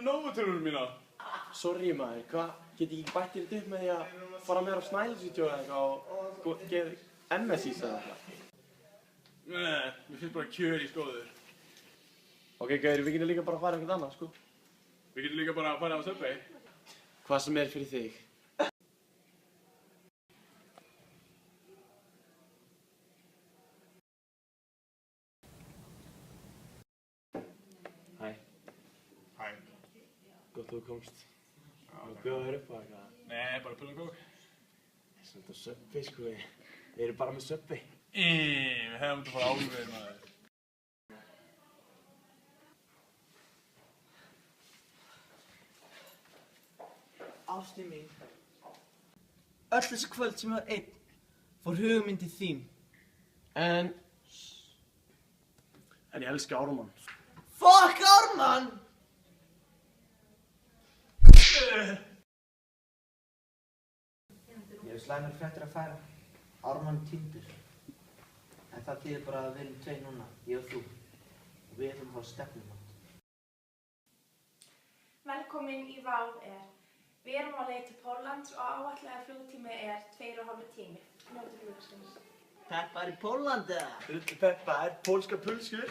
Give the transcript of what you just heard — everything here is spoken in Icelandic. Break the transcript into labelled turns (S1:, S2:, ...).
S1: nóvutölunum mína.
S2: Sorry maður, hvað? Get ég ekki bætt þér þetta upp með því að fara með þér á Snæfellsvídeó eða eitthvað og gefa MSIs eða eitthvað?
S1: Nei, mér finnst bara kjöri góður.
S2: Ok, gauður, við getum líka bara að fara eitthvað annað, sko.
S1: Við getum líka bara að fara á Subway.
S2: Hvað sem er fyrir þig. Hæ.
S1: Hæ.
S2: Gott þú komst. Og bjóða þér upp á eitthvað?
S1: Nei, bara pull og kók.
S2: Svona Subway, sko. Við erum bara með Subway.
S1: Við hefum þetta að fara álfið, maður.
S3: Ástin mín. Öll þessi kvöld sem ég var einn fór hugmyndin þín.
S2: En ég elska Ármann.
S3: Fuck Ármann! Ég hef slæmar fréttir að færa. Ármann týndur. En það þýðir bara að við erum tveir núna, ég og þú. Og við ætlum að fá stefnumót.
S4: Velkomin í Vá Air. Við erum á leið til Póllands og áætlaður flugtími er 2,5 tími. Njótið flugskins.
S3: Peppa er í Póllandi eða?
S2: Peppa er pólska pulskur.